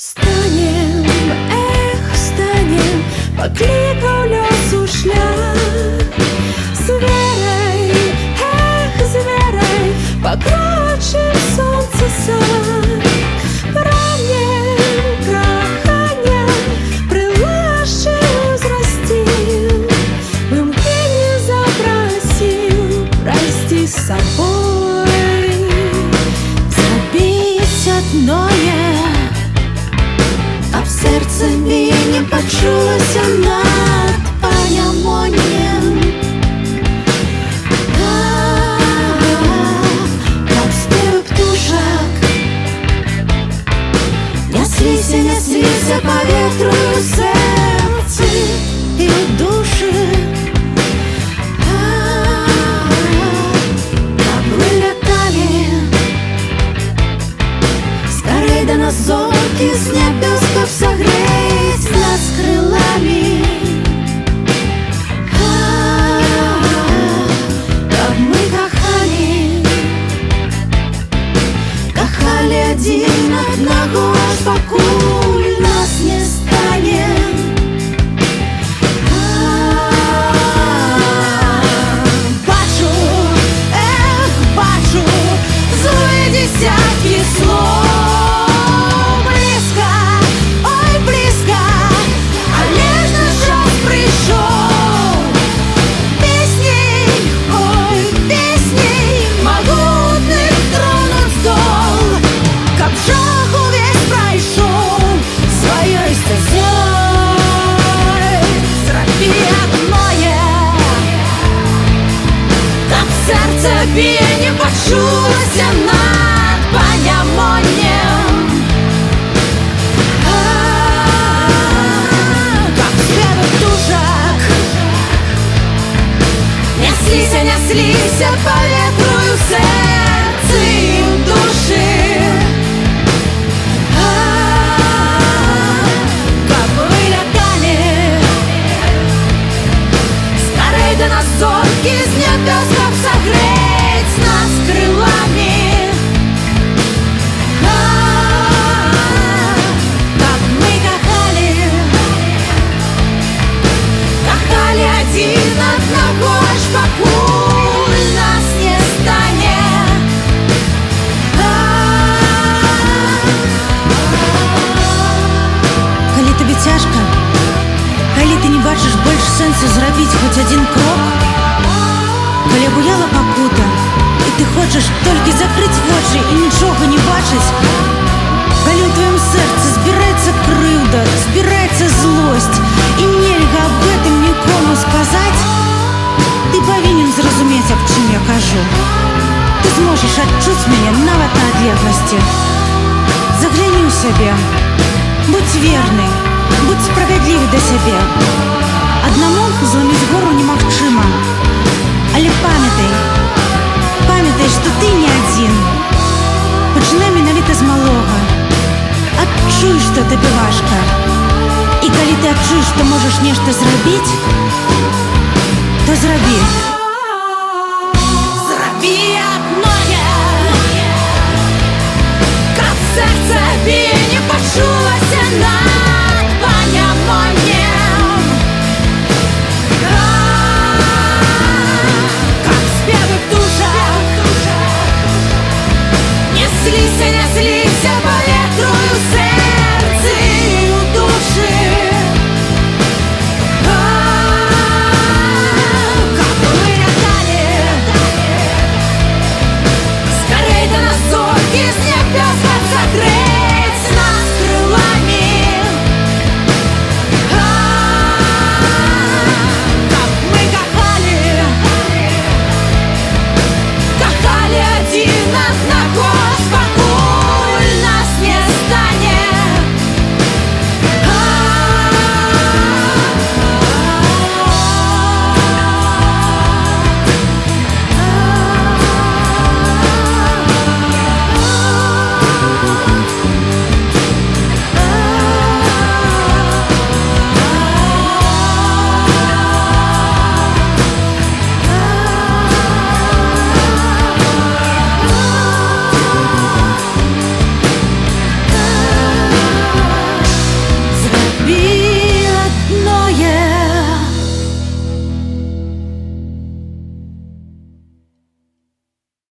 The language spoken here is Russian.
Станем, станем, покликаў лёс у шлях. З верай, пакрочым сонца сад. Прагнем кахання, прылашчы ўзрасціў. Імкненне запрасіў прайсці з сабой. Зрабіць адное, в сердце не почулася над панямоннем. Как спевы птушак неслися по ветру сердце и души. Как мы летали, скорей до нас зорки с небес, чтоб согреть нас крылами. Как мы кахали один одного, аж покуль нас не станет. Бачу, злые десятки слов. Тебе не почулася над панямоннем. Как спевы птушак неслися по ветру и в сердце и в души. Как мы летали, скорей до нас зорки с небес, как согреть нас крылами. Как мы кахали один одного, аж покуль нас не станет. Калі табе цяжка, калі ты не бачыш больш сэнсу зрабіць хоць адзін крок, калі абуяла пакута, і ты хочаш толькі закрыць вочы і нічога не бачыць, калі ў тваім сэрцы збіраецца крыўда, збіраецца злосць, і нельга аб гэтым нікому сказаць, ты павінен зразумець, аб чым я кажу. Ты зможаш адчуць мяне нават на адлегласці. Загляні ў сябе, будь верны, будь справядлівы да сябе. Аднаму зламіць гору немагчыма. Але памятай, што ты не адзін. Пачынай менавіта з малога. Адчуй, што табе важка. І калі ты адчуеш, што можаш нешта зрабіць, то зрабі.